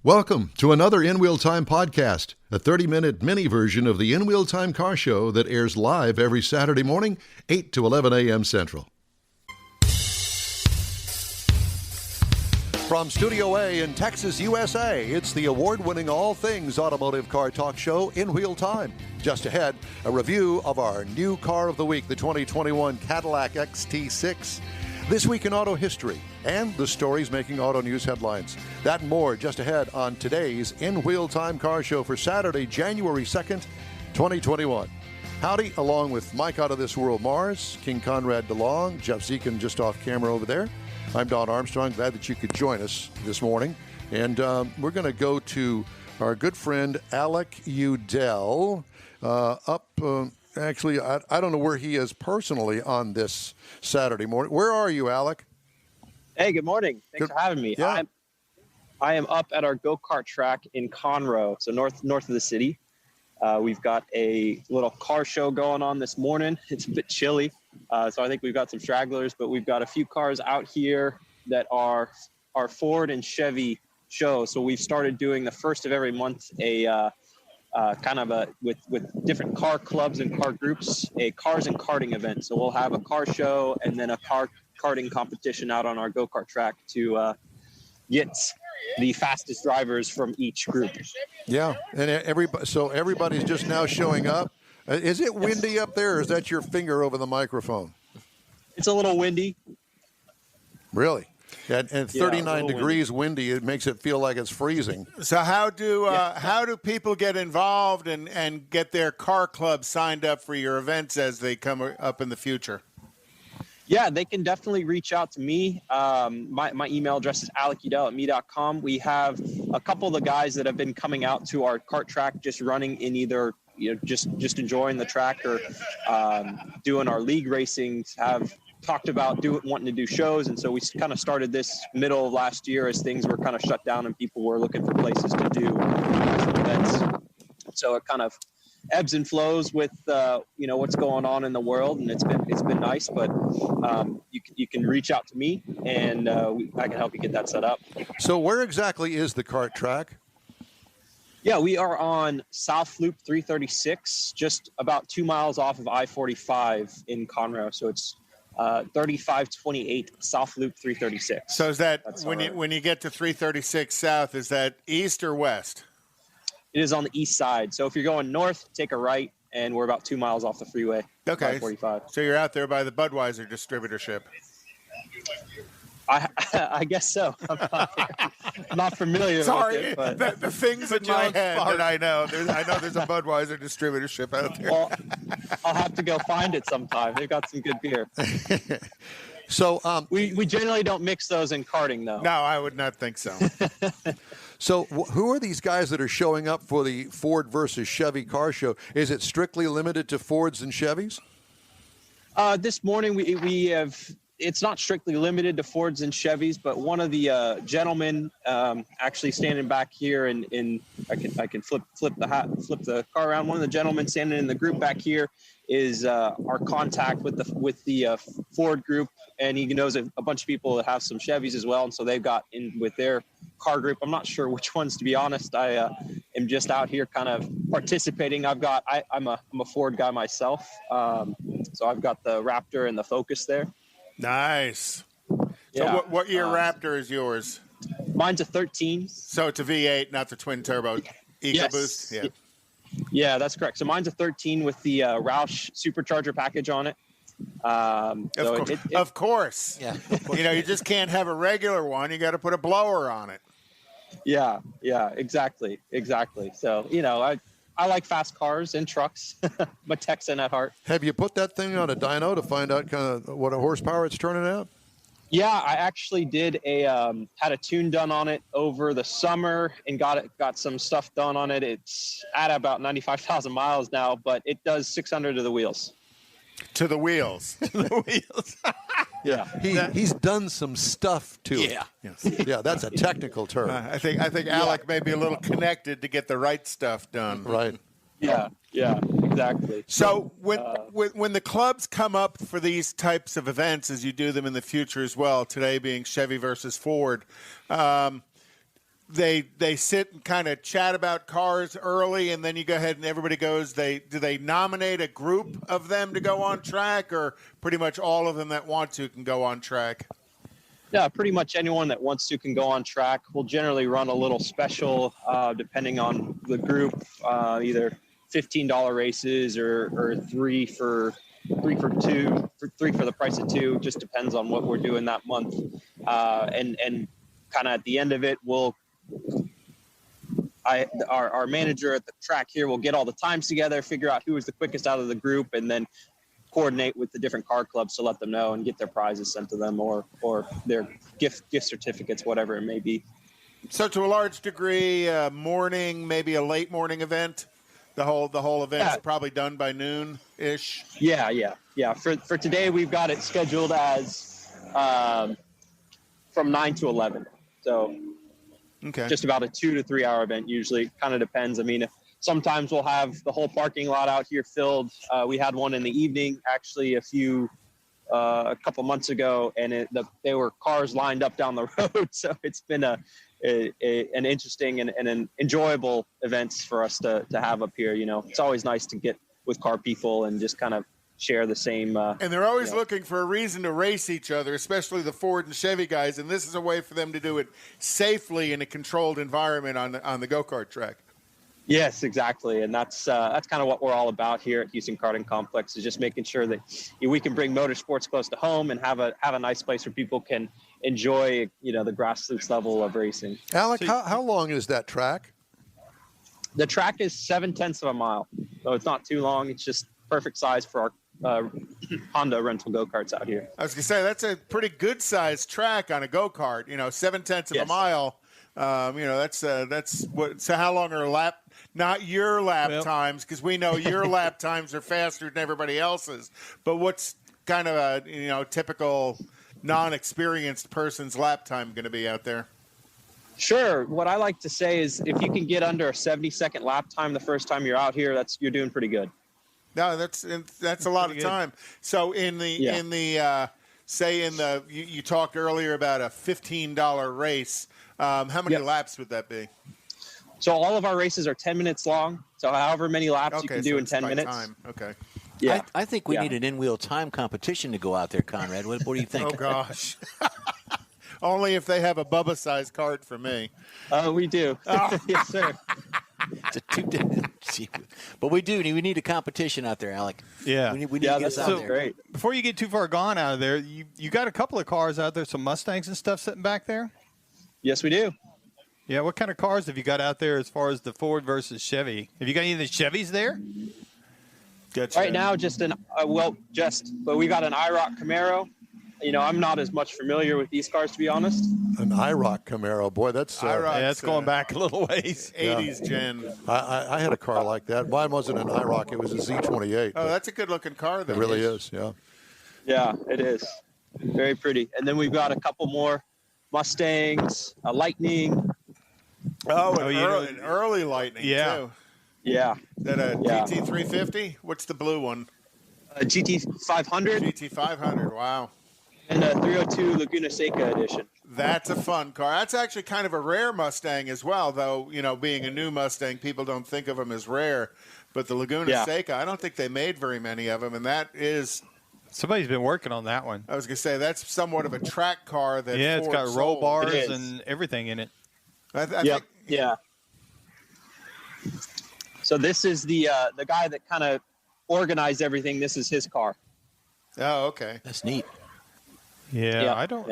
Welcome to another In Wheel Time podcast, a 30-minute mini version of the In Wheel Time car show that airs live every Saturday morning, 8 to 11 a.m. Central. From Studio A in Texas, USA, it's the award-winning all things automotive car talk show, In Wheel Time. Just ahead, a review of our new car of the week, the 2021 Cadillac XT6. This week in auto history, and the stories making auto news headlines. That and more just ahead on today's In Wheel Time car show for Saturday, January 2nd, 2021. Howdy, along with Mike Out of This World Mars, King Conrad DeLong, Jeff Zekin just off camera over there. I'm Don Armstrong. Glad that you could join us this morning. And we're going to go to our good friend Alec Udell Actually, I don't know where he is personally on this Saturday morning. Where are you, Alec? Hey, good morning. Thanks for having me. Yeah. I am up at our go-kart track in Conroe, so north of the city. We've got a little car show going on this morning. It's a bit chilly, so I think we've got some stragglers, but we've got a few cars out here that are our Ford and Chevy show. So we've started doing the first of every month with different car clubs and car groups, a cars and karting event. So we'll have a car show and then a karting competition out on our go-kart track to get the fastest drivers from each group. Yeah, and everybody's just now showing up. Is it windy up there, or is that your finger over the microphone? It's a little windy. Really? And 39 degrees windy, it makes it feel like it's freezing. So how do people get involved and get their car club signed up for your events as they come up in the future? Yeah, they can definitely reach out to me. My email address is alecudell@me.com. We have a couple of the guys that have been coming out to our kart track, just running in either just enjoying the track or doing our league racing, have talked about wanting to do shows, and so we kind of started this middle of last year as things were kind of shut down and people were looking for places to do events. So it kind of ebbs and flows with what's going on in the world, and it's been nice. But you can reach out to me, and I can help you get that set up. So where exactly is the kart track? Yeah, we are on South Loop 336, just about 2 miles off of I-45 in Conroe. So it's 3528 South Loop 336. So is that when you get to 336 South, is that east or west? It is on the east side. So if you're going north, take a right, and we're about 2 miles off the freeway. Okay. 45. So you're out there by the Budweiser distributorship. I guess so. I'm not familiar with it. But the things in my head that I know. I know there's a Budweiser distributorship out there. Well, I'll have to go find it sometime. They've got some good beer. So we generally don't mix those in karting, though. No, I would not think so. So who are these guys that are showing up for the Ford versus Chevy car show? Is it strictly limited to Fords and Chevys? This morning we have. It's not strictly limited to Fords and Chevys, but one of the gentlemen actually standing back here, and I can flip the car around. One of the gentlemen standing in the group back here is our contact with the Ford group, and he knows a bunch of people that have some Chevys as well, and so they've got in with their car group. I'm not sure which ones, to be honest. I am just out here kind of participating. I'm a Ford guy myself, so I've got the Raptor and the Focus there. Nice. Yeah. So what year Raptor is yours? Mine's a 13. So it's a V8, not the twin turbo EcoBoost? Yes. Yeah, that's correct. So mine's a 13 with the Roush supercharger package on it. Of course. Yeah. You just can't have a regular one. You got to put a blower on it. Yeah, exactly. So, I like fast cars and trucks. I'm a Texan at heart. Have you put that thing on a dyno to find out kind of what a horsepower it's turning out? Yeah, I actually did had a tune done on it over the summer and got some stuff done on it. It's at about 95,000 miles now, but it does 600 to the wheels. To the wheels. To the wheels. Yeah, he's done some stuff to it. Yeah. Yes. Yeah, that's a technical term. I think Alec may be a little connected to get the right stuff done. Right. Yeah, exactly. So when the clubs come up for these types of events, as you do them in the future as well, today being Chevy versus Ford, they sit and kind of chat about cars early, and then you go ahead and everybody goes. Do they nominate a group of them to go on track, or pretty much all of them that want to can go on track? Yeah, pretty much anyone that wants to can go on track. We'll generally run a little special depending on the group, either $15 races or three for the price of two. Just depends on what we're doing that month. And kind of at the end of it, our manager at the track here will get all the times together, figure out who was the quickest out of the group, and then coordinate with the different car clubs to let them know and get their prizes sent to them or their gift certificates, whatever it may be. So to a large degree, morning, maybe a late morning event. The whole event's probably done by noon-ish. Yeah. For today, we've got it scheduled as from 9 to 11. So just about a 2 to 3 hour event usually. Kind of depends. I mean, sometimes we'll have the whole parking lot out here filled. We had one in the evening, actually, a couple months ago, and there were cars lined up down the road. So it's been an interesting and an enjoyable events for us to have up here. It's always nice to get with car people and just kind of share the same. And they're always looking for a reason to race each other, especially the Ford and Chevy guys. And this is a way for them to do it safely in a controlled environment on the go-kart track. Yes, exactly. And that's kind of what we're all about here at Houston Karting Complex, is just making sure that we can bring motorsports close to home and have a nice place where people can enjoy, the grassroots level of racing. Alec, how long is that track? The track is 0.7 of a mile. So it's not too long. It's just perfect size for our Honda rental go-karts out here. I was going to say, that's a pretty good sized track on a go-kart, 0.7 of a mile. That's what. So how long are not your lap times, because we know your lap times are faster than everybody else's, but what's kind of a typical non-experienced person's lap time going to be out there? Sure. What I like to say is, if you can get under a 70-second lap time the first time you're out here, you're doing pretty good. No, that's a lot of time. So you talked earlier about a $15 race. How many laps would that be? So all of our races are 10 minutes long. So however many laps you can do in 10 minutes. Time. Okay. Yeah. I think we need an in-wheel time competition to go out there, Conrad. What do you think? Oh, gosh. Only if they have a Bubba-sized cart for me. We do. Oh. Yes, sir. But we need a competition out there, Alec. Yeah. We need to get us out there. Great. Before you get too far gone out of there, you got a couple of cars out there, some Mustangs and stuff sitting back there? Yes, we do. Yeah, what kind of cars have you got out there as far as the Ford versus Chevy? Have you got any of the Chevys there? Gotcha. Right now, but we got an IROC Camaro. I'm not as much familiar with these cars, to be honest. An IROC Camaro, boy, that's that's going back a little ways. 80s gen. I had a car like that. Mine wasn't an IROC; it was a Z28. Oh, that's a good-looking car, though. It really is. Yeah. Yeah, it is. Very pretty. And then we've got a couple more Mustangs, a Lightning. An early Lightning, too. Yeah. Is that a GT350? What's the blue one? A GT500. GT500, wow. And a 302 Laguna Seca edition. That's a fun car. That's actually kind of a rare Mustang as well, though, being a new Mustang, people don't think of them as rare. But the Laguna Seca, I don't think they made very many of them, and that is... Somebody's been working on that one. I was going to say, that's somewhat of a track car that it's Ford got roll sold. bars and everything in it. I think, yeah. So this is the guy that kind of organized everything. This is his car. Oh, okay. That's neat. Yeah. I don't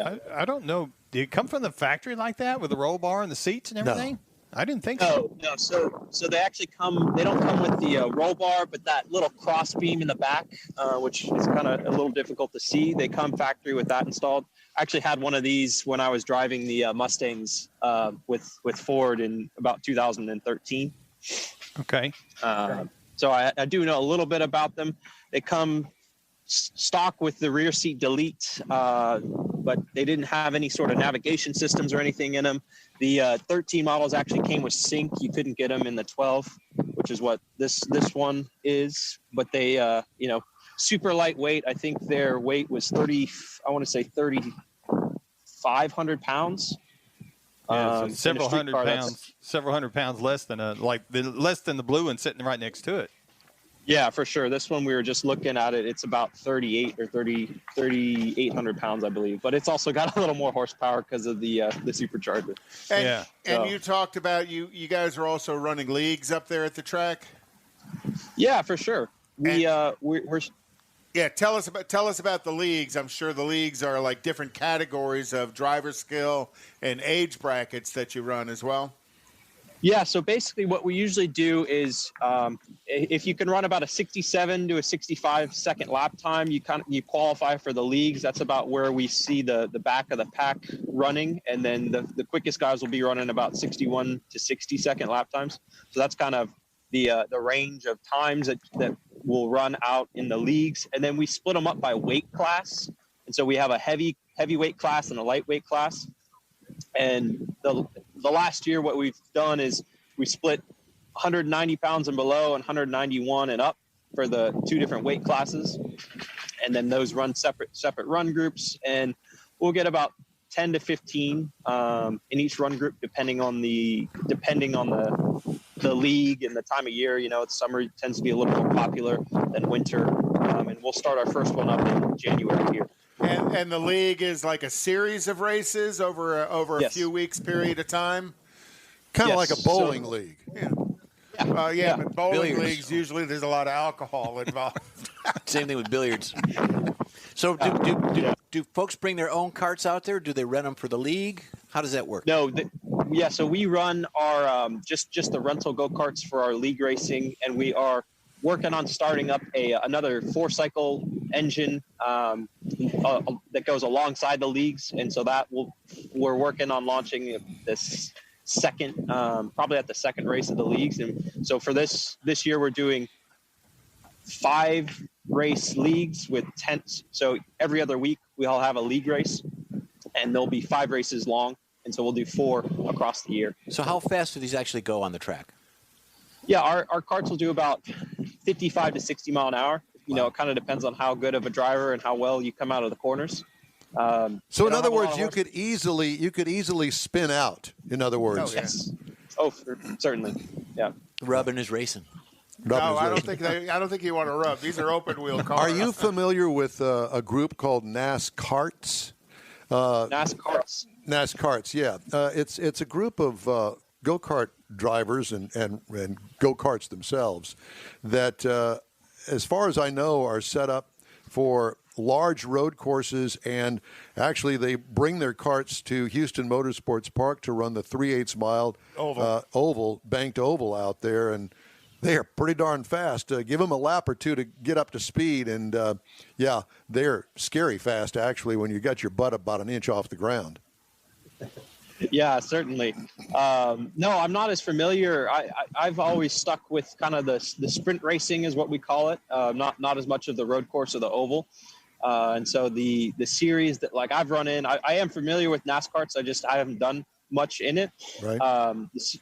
know. Did it come from the factory like that with the roll bar and the seats and everything? No. I didn't think so. No. So they actually they don't come with the roll bar, but that little cross beam in the back, which is kind of a little difficult to see. They come factory with that installed. I actually had one of these when I was driving the Mustangs with Ford in about 2013. Okay. So I do know a little bit about them. They come stock with the rear seat delete, but they didn't have any sort of navigation systems or anything in them. The 13 models actually came with sync. You couldn't get them in the 12, which is what this one is. But they, super lightweight. I think their weight was 3,500 pounds. Yeah, so several and a street car, several hundred pounds less than less than the blue one sitting right next to it. Yeah, for sure. This one, we were just looking at it. It's about 3,800 pounds, I believe. But it's also got a little more horsepower because of the supercharger. And you talked about you guys are also running leagues up there at the track. Yeah, for sure. We're Yeah, tell us about the leagues. I'm sure the leagues are like different categories of driver skill and age brackets that you run as well. Yeah, so basically what we usually do is if you can run about a 67 to a 65 second lap time, you qualify for the leagues. That's about where we see the back of the pack running, and then the quickest guys will be running about 61 to 60 second lap times. So that's kind of the range of times that will run out in the leagues, and then we split them up by weight class. And so we have a heavyweight class and a lightweight class. And the last year, what we've done is we split 190 pounds and below and 191 and up for the two different weight classes, and then those run separate run groups, and we'll get about 10 to 15 in each run group, depending on the league and the time of year. You know, it's summer tends to be a little more popular than winter, and we'll start our first one up in January here. And the league is like a series of races over a few weeks period of time, kind of like a bowling league. Yeah. But bowling Billiards. leagues usually there's a lot of alcohol involved. Same thing with billiards. So do folks bring their own carts out there? Do they rent them for the league? How does that work? No, so we run our just the rental go-karts for our league racing, and we are working on starting up another 4-cycle engine that goes alongside the leagues, and so we're working on launching this second, probably at the second race of the leagues. And so for this year, we're doing 5 race leagues with tents. So every other week we all have a league race, and there'll be 5 races long, and so we'll do 4 across the year. So how fast do these actually go on the track? Yeah, our carts will do about 55 to 60 mile an hour. You know, it kind of depends on how good of a driver and how well you come out of the corners. So in other words, you could easily spin out. In other words, yes. Oh, certainly. Yeah. Rubbing is racing. I don't think you want to rub. These are open wheel cars. Are you familiar with a group called NASCARts? NASCARts, yeah. It's a group of go-kart drivers and go-karts themselves that, as far as I know, are set up for large road courses, and actually they bring their carts to Houston Motorsports Park to run the 3/8 mile banked oval out there, and they are pretty darn fast. Give them a lap or two to get up to speed, and they're scary fast actually when you got your butt about an inch off the ground. Yeah, certainly. No, I'm not as familiar. I've always stuck with kind of the sprint racing is what we call it. Not as much of the road course or the oval. And so the series that like I've run in, I am familiar with NASCARs. I haven't done much in it. Right.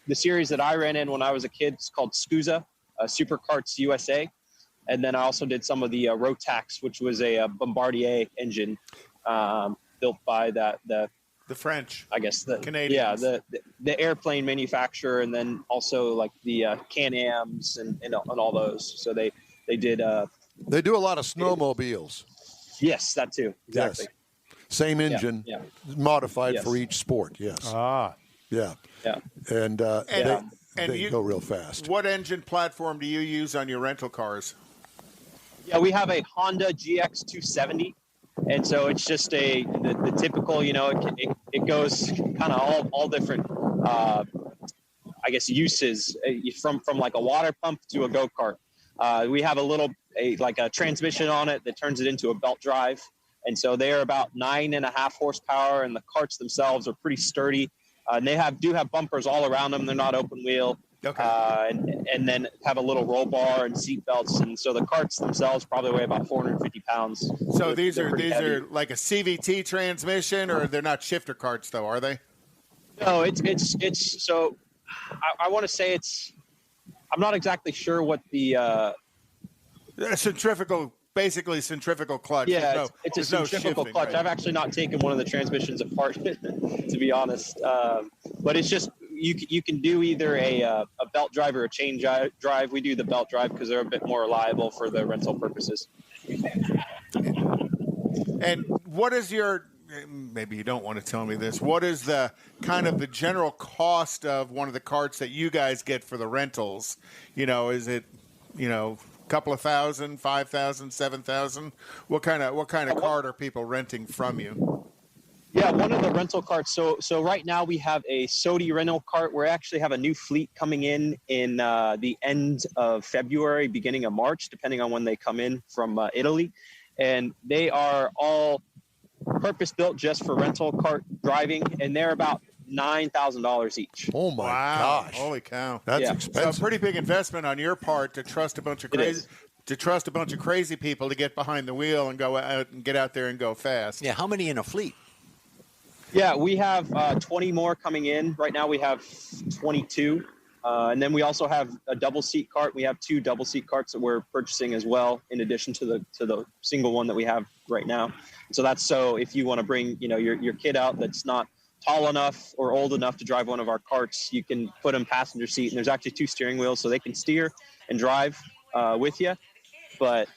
The series that I ran in when I was a kid is called SCUSA, Superkarts USA. And then I also did some of the Rotax, which was a Bombardier engine built by the French, I guess, the Canadians. Yeah, the airplane manufacturer, and then also like the Can-Ams and all those. So they did. They do a lot of snowmobiles. Yes, that too. Exactly. Yes. Same engine, modified for each sport. Yes. Yeah. And they go real fast. What engine platform do you use on your rental cars? Yeah, we have a Honda GX 270. And so it's just the typical, you know, it goes kind of all different, I guess, uses from like a water pump to a go-kart. We have a transmission on it that turns it into a belt drive. And so they are about 9.5 horsepower, and the carts themselves are pretty sturdy. And they do have bumpers all around them. They're not open wheel. Okay. And then have a little roll bar and seat belts, and so the carts themselves probably weigh about 450 pounds. So these are like a CVT transmission, or they're not shifter carts though, are they? No, it's so I want to say I'm not exactly sure what the centrifugal clutch. Yeah, it's a centrifugal clutch. Right? I've actually not taken one of the transmissions apart, to be honest. but it's just you can do either a belt drive or a chain drive. We do the belt drive because they're a bit more reliable for the rental purposes. And what is your, maybe you don't want to tell me this, what is the kind of the general cost of one of the carts that you guys get for the rentals? You know, is it, you know, a couple of thousand, 5,000, 7,000? What kind of cart are people renting from you? Yeah, one of the rental carts. So right now we have a Sodi rental cart. We actually have a new fleet coming in the end of February, beginning of March, depending on when they come in from Italy. And they are all purpose-built just for rental cart driving, and they're about $9,000 each. Oh, my gosh. Holy cow. That's expensive. So a pretty big investment on your part to trust a bunch of crazy people to get behind the wheel and go out and get out there and go fast. Yeah, how many in a fleet? Yeah, we have 20 more coming in. Right now we have 22. And then we also have a double-seat cart. We have 2 double-seat carts that we're purchasing as well, in addition to the single one that we have right now. So that's so if you want to bring, you know, your kid out that's not tall enough or old enough to drive one of our carts, you can put them passenger seat. And there's actually 2 steering wheels, so they can steer and drive with you. But,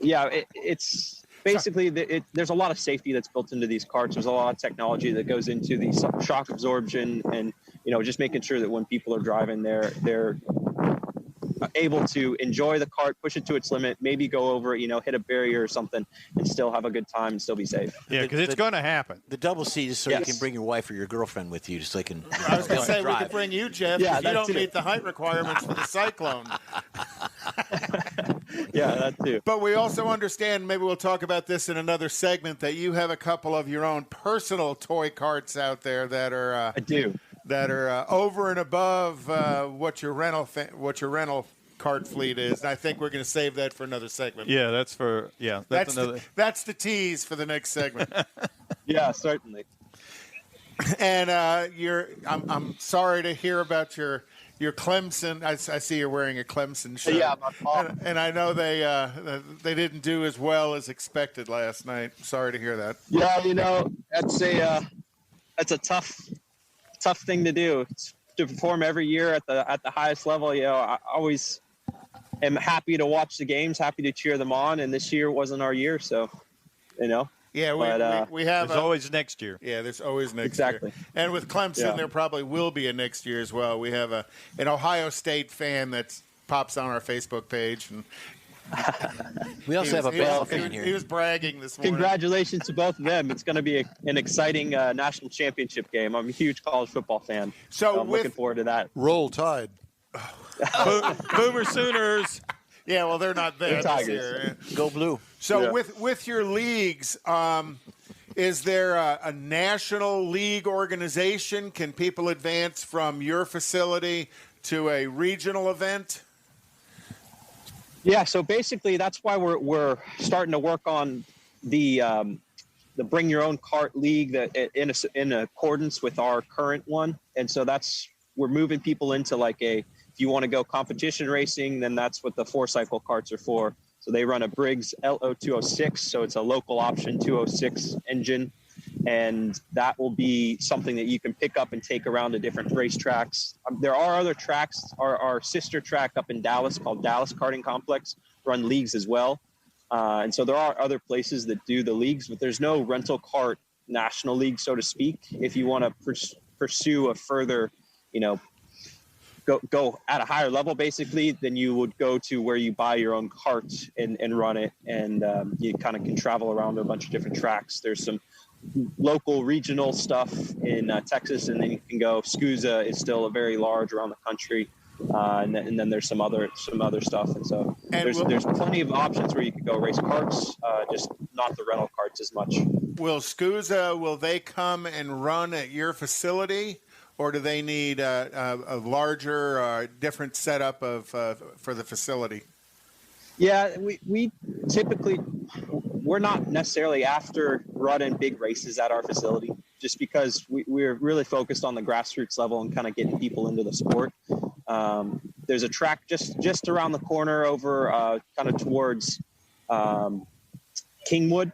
it's basically there's a lot of safety that's built into these carts. There's a lot of technology that goes into the shock absorption and, you know, just making sure that when people are driving, they're able to enjoy the cart, push it to its limit, maybe go over it, you know, hit a barrier or something, and still have a good time and still be safe. Yeah, because it's going to happen. The double seat is so you can bring your wife or your girlfriend with you, so they can. I was going to say we could bring you, Jeff. Yeah, you don't meet the height requirements for the Cyclone. Yeah, that too. But we also understand, maybe we'll talk about this in another segment, that you have a couple of your own personal toy carts out there that are. I do. That are over and above what your rental cart fleet is. And I think we're going to save that for another segment. Yeah, that's another. That's the tease for the next segment. Yeah, certainly. And I'm sorry to hear about your Clemson. I see you're wearing a Clemson shirt. Yeah, and I know they didn't do as well as expected last night. Sorry to hear that. Yeah, you know, that's a tough thing to do. It's to perform every year at the highest level. You know, I always am happy to watch the games, happy to cheer them on, and this year wasn't our year, so you know. Yeah, we have. There's always next year. Yeah, there's always next exactly. year. And with Clemson, there probably will be a next year as well. We have an Ohio State fan that pops on our Facebook page, and we also have a baseball fan here. He was bragging this morning. Congratulations to both of them. It's going to be an exciting national championship game. I'm a huge college football fan, so I'm looking forward to that. Roll Tide. Boomer Sooners. Yeah, well, they're not there this year. Go blue. So with your leagues, is there a national league organization? Can people advance from your facility to a regional event? Yeah, so basically that's why we're starting to work on the Bring Your Own Cart League that in accordance with our current one, and so we're moving people into like if you want to go competition racing, then that's what the 4-cycle carts are for. So they run a Briggs LO206, so it's a local option 206 engine, and that will be something that you can pick up and take around to different racetracks. There are other tracks. Our sister track up in Dallas called Dallas Karting Complex run leagues as well. And so there are other places that do the leagues, but there's no rental cart national league, so to speak. If you want to pursue a further, you know, go at a higher level, basically, then you would go to where you buy your own cart and run it. And you kind of can travel around a bunch of different tracks. There's some local regional stuff in Texas, and then you can go. SCUSA is still a very large around the country. And then there's some other stuff, and so there's plenty of options where you can go race carts, just not the rental carts as much. Will they come and run at your facility, or do they need a larger, different setup for the facility? Yeah, we typically we're not necessarily after running big races at our facility, just because we're really focused on the grassroots level and kind of getting people into the sport. There's a track just around the corner over kind of towards Kingwood,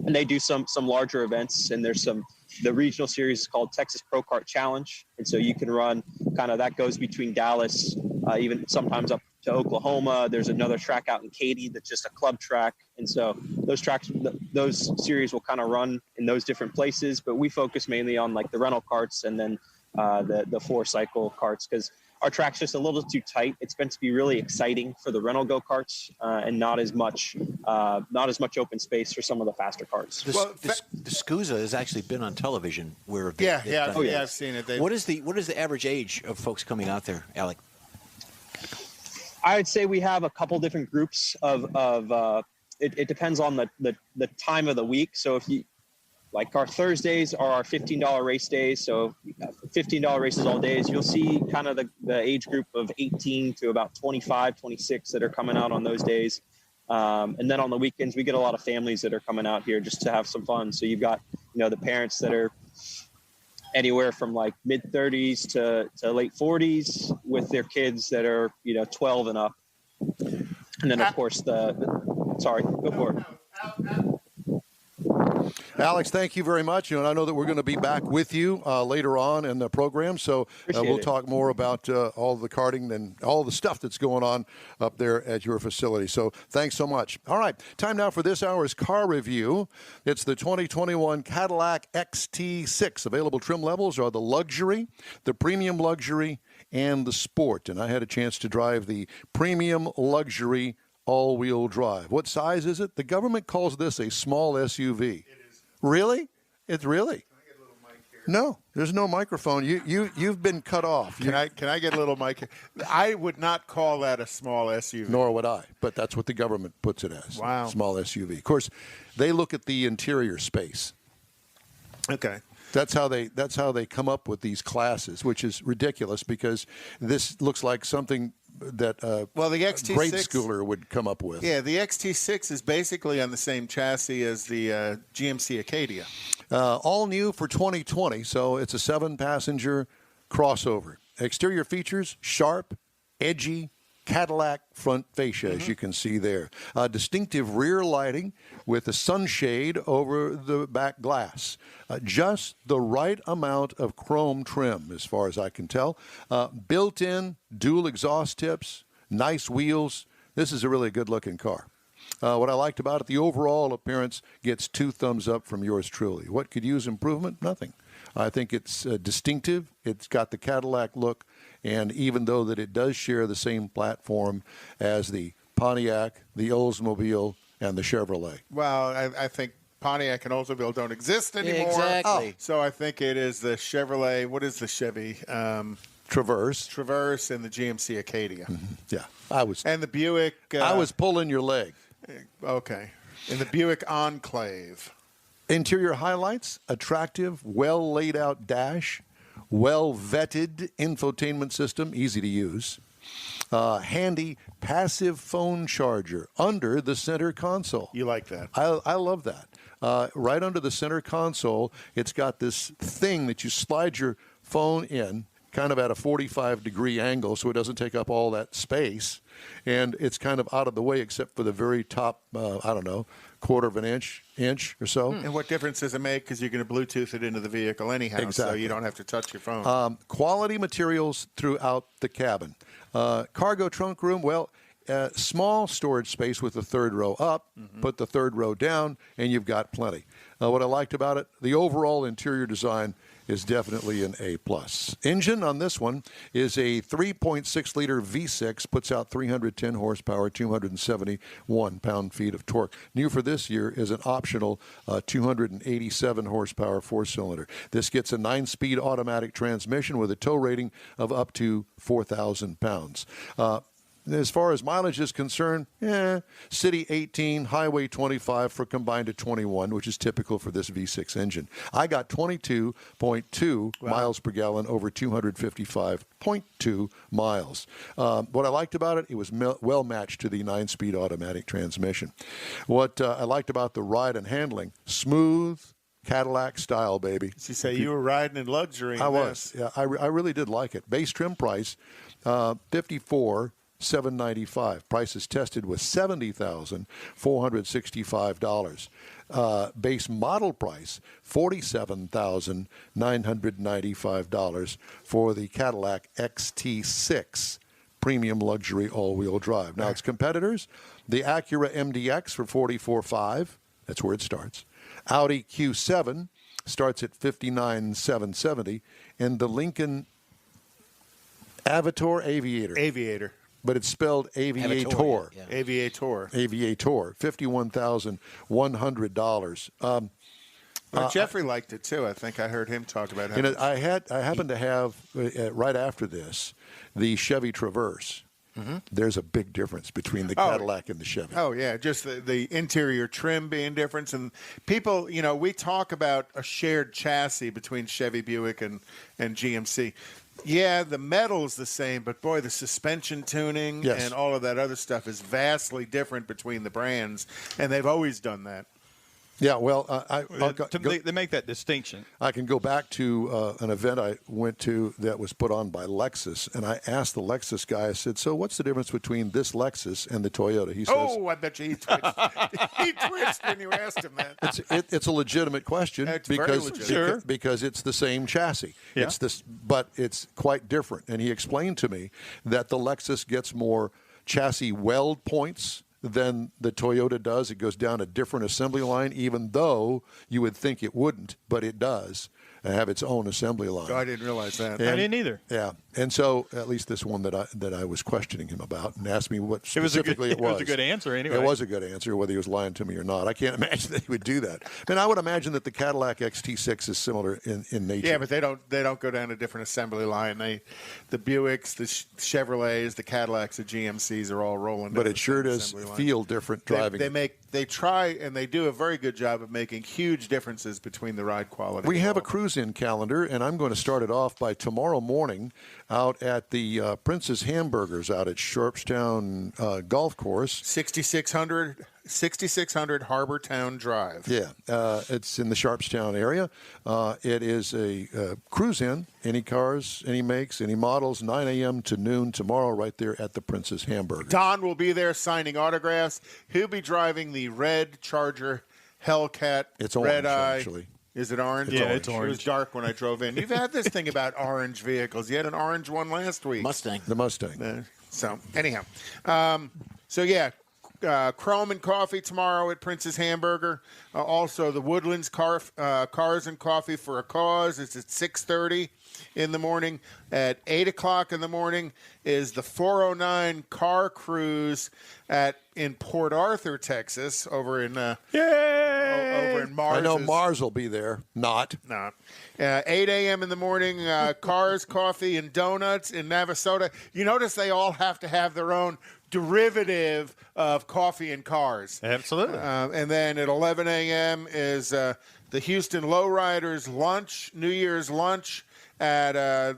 and they do some larger events, and there's some The regional series is called Texas Pro Kart Challenge. And so you can run kind of, that goes between Dallas, even sometimes up to Oklahoma. There's another track out in Katy that's just a club track. And so those tracks, those series will kind of run in those different places, but we focus mainly on like the rental karts and then the 4-cycle karts, because our track's just a little too tight. It's meant to be really exciting for the rental go-karts and not as much open space for some of the faster karts. The SCUSA has actually been on television. Where I've seen it. What is the average age of folks coming out there, Alec? I would say we have a couple different groups it depends on the time of the week. So if you, like our Thursdays are our $15 race days. So $15 races all days. You'll see kind of the age group of 18 to about 25, 26 that are coming out on those days. And then on the weekends, we get a lot of families that are coming out here just to have some fun. So you've got, the parents that are anywhere from like mid 30s to late 40s with their kids that are, 12 and up. And then of course sorry, go for it. Alex, thank you very much. And I know that we're going to be back with you later on in the program, so we'll talk more about all the karting and all the stuff that's going on up there at your facility. So thanks so much. All right, time now for this hour's car review. It's the 2021 Cadillac XT6. Available trim levels are the luxury, the premium luxury, and the sport. And I had a chance to drive the premium luxury all-wheel drive. What size is it? The government calls this a small SUV. It is. Really? It's really? Can I get a little mic here? No, there's no microphone. You've been cut off. Can I get a little mic here? I would not call that a small SUV. Nor would I, but that's what the government puts it as. Wow. Small SUV. Of course, they look at the interior space. Okay. That's how they come up with these classes, which is ridiculous because this looks like something that the XT6, grade schooler would come up with. Yeah, the XT6 is basically on the same chassis as the GMC Acadia. All new for 2020, so it's a 7-passenger crossover. Exterior features, sharp, edgy, Cadillac front fascia, as you can see there. Distinctive rear lighting with a sunshade over the back glass. Just the right amount of chrome trim, as far as I can tell. Built-in dual exhaust tips, nice wheels. This is a really good-looking car. What I liked about it, the overall appearance gets 2 thumbs up from yours truly. What could use improvement? Nothing. I think it's distinctive. It's got the Cadillac look. And even though that it does share the same platform as the Pontiac, the Oldsmobile, and the Chevrolet. Well, I think Pontiac and Oldsmobile don't exist anymore. Exactly. Oh. So I think it is the Chevrolet. What is the Chevy? Traverse and the GMC Acadia. Mm-hmm. Yeah, and the Buick. I was pulling your leg. Okay. And the Buick Enclave. Interior highlights: attractive, well laid out dash, well vetted infotainment system, easy to use. Handy passive phone charger under the center console. You like that? I love that. Right under the center console, it's got this thing that you slide your phone in, kind of at a 45-degree angle, so it doesn't take up all that space. And it's kind of out of the way except for the very top, quarter of an inch or so. And what difference does it make? Because you're going to Bluetooth it into the vehicle anyhow, exactly. So you don't have to touch your phone. Quality materials throughout the cabin. Cargo trunk room, small storage space with the third row up, put the third row down, and you've got plenty. What I liked about it, the overall interior design is definitely an A+. Engine on this one is a 3.6-liter V6, puts out 310 horsepower, 271 pound-feet of torque. New for this year is an optional 287 horsepower 4-cylinder. This gets a 9-speed automatic transmission with a tow rating of up to 4,000 pounds. As far as mileage is concerned, city 18, highway 25 for combined to 21, which is typical for this V6 engine. I got 22.2 miles per gallon over 255.2 miles. What I liked about it, it was well matched to the 9-speed automatic transmission. What I liked about the ride and handling, smooth Cadillac style, baby. You say you were riding in luxury. I was. Yeah, I really did like it. Base trim price, $54,990. $795. Prices tested was $70,465. Base model price, $47,995 for the Cadillac XT6 premium luxury all-wheel drive. Now, its competitors, the Acura MDX for $44,500. That's where it starts. Audi Q7 starts at $59,770, and the Lincoln Aviator. But it's spelled Aviator. Yeah. Aviator, $51,100. Jeffrey liked it too. I think I heard him talk about it. I happened to have right after this the Chevy Traverse. Mm-hmm. There's a big difference between the Cadillac and the Chevy. Oh, yeah, just the interior trim being different. And people, we talk about a shared chassis between Chevy, Buick, and GMC. Yeah, the metal's the same, but boy, the suspension tuning and all of that other stuff is vastly different between the brands, and they've always done that. Yeah, well, they make that distinction. I can go back to an event I went to that was put on by Lexus, and I asked the Lexus guy, I said, so what's the difference between this Lexus and the Toyota? He says, I bet you he twitched. He twitched when you asked him that. It's a legitimate question because it's the same chassis. Yeah. But it's quite different. And he explained to me that the Lexus gets more chassis weld points than the Toyota does. It goes down a different assembly line, even though you would think it wouldn't, but it does have its own assembly line. I didn't realize that. I didn't either. Yeah, and so at least this one that I was questioning him about and asked me what specifically it was. It was a good answer anyway. It was a good answer, whether he was lying to me or not. I can't imagine that he would do that. I mean, I would imagine that the Cadillac XT6 is similar in nature. Yeah, but they don't go down a different assembly line. The Buicks, the Chevrolets, the Cadillacs, the GMCs are all rolling. But it sure does feel different driving. They try and they do a very good job of making huge differences between the ride quality. We have a cruise-in calendar, and I'm going to start it off by tomorrow morning out at the Princess Hamburgers out at Sharpstown Golf Course. 6600 Harbor Town Drive. Yeah, it's in the Sharpstown area. It is a cruise-in, any cars, any makes, any models, 9 a.m. to noon tomorrow right there at the Princess Hamburgers. Don will be there signing autographs. He'll be driving the red Charger Hellcat. It's red orange, eye. actually. Is it orange? Yeah, it's orange. It was dark when I drove in. You've had this thing about orange vehicles. You had an orange one last week. The Mustang. So, anyhow. Chrome and coffee tomorrow at Princess Hamburger. Also, the Woodlands Cars and Coffee for a Cause. It's at 6:30 in the morning. At 8 o'clock in the morning is the 409 Car Cruise in Port Arthur, Texas, over in Mars. I know Mars will be there. Not. 8 a.m. in the morning, Cars, Coffee, and Donuts in Navasota. You notice they all have to have their own derivative of Coffee and Cars. Absolutely. And then at 11 a.m. is the Houston Lowriders lunch, New Year's lunch at the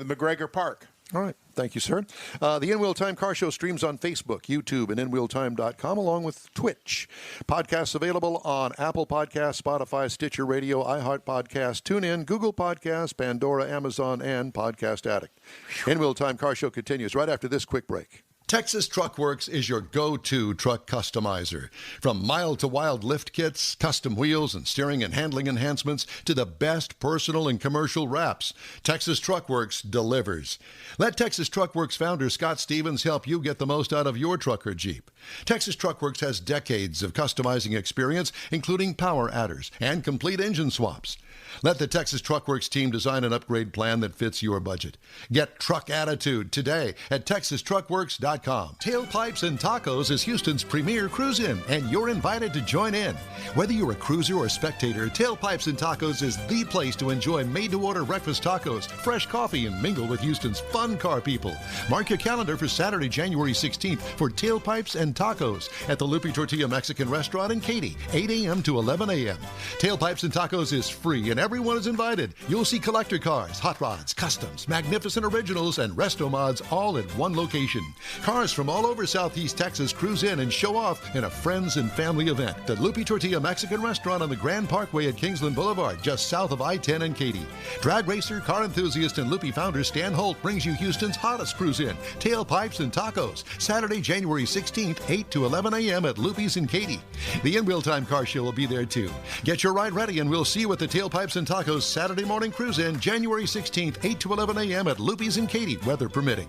McGregor Park. All right. Thank you, sir. The In Wheel Time Car Show streams on Facebook, YouTube, and InWheelTime.com, along with Twitch. Podcasts available on Apple Podcasts, Spotify, Stitcher Radio, iHeart Podcasts, TuneIn, Google Podcasts, Pandora, Amazon, and Podcast Addict. In Wheel Time Car Show continues right after this quick break. Texas Truck Works is your go-to truck customizer. From mild-to-wild lift kits, custom wheels, and steering and handling enhancements to the best personal and commercial wraps, Texas Truck Works delivers. Let Texas Truck Works founder Scott Stevens help you get the most out of your truck or Jeep. Texas Truck Works has decades of customizing experience, including power adders and complete engine swaps. Let the Texas Truck Works team design an upgrade plan that fits your budget. Get truck attitude today at TexasTruckWorks.com. Tailpipes and Tacos is Houston's premier cruise-in, and you're invited to join in. Whether you're a cruiser or a spectator, Tailpipes and Tacos is the place to enjoy made-to-order breakfast tacos, fresh coffee, and mingle with Houston's fun car people. Mark your calendar for Saturday, January 16th for Tailpipes and Tacos at the Lupe Tortilla Mexican Restaurant in Katy, 8 a.m. to 11 a.m. Tailpipes and Tacos is free free and everyone is invited. You'll see collector cars, hot rods, customs, magnificent originals, and resto mods all at one location. Cars from all over Southeast Texas cruise in and show off in a friends and family event. The Lupi Tortilla Mexican restaurant on the Grand Parkway at Kingsland Boulevard, just south of I-10 and Katy. Drag racer, car enthusiast, and Lupi founder Stan Holt brings you Houston's hottest cruise in, tailpipes and tacos. Saturday, January 16th, 8 to 11 a.m. at Lupi's in Katy. The In Wheel Time Car Show will be there too. Get your ride ready and we'll see you at the Tailpipes and Tacos Saturday morning cruise in, January 16th, 8 to 11 a.m. at Lupi's in Katy, weather permitting.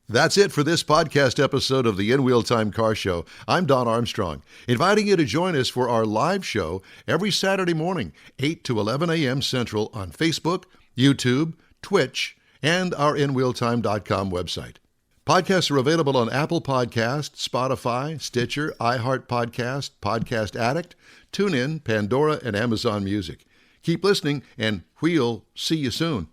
That's it for this podcast episode of the In Wheel Time Car Show. I'm Don Armstrong, inviting you to join us for our live show every Saturday morning, 8 to 11 a.m. Central on Facebook, YouTube, Twitch, and our InWheelTime.com website. Podcasts are available on Apple Podcasts, Spotify, Stitcher, iHeart Podcast, Podcast Addict, TuneIn, Pandora, and Amazon Music. Keep listening, and we'll see you soon.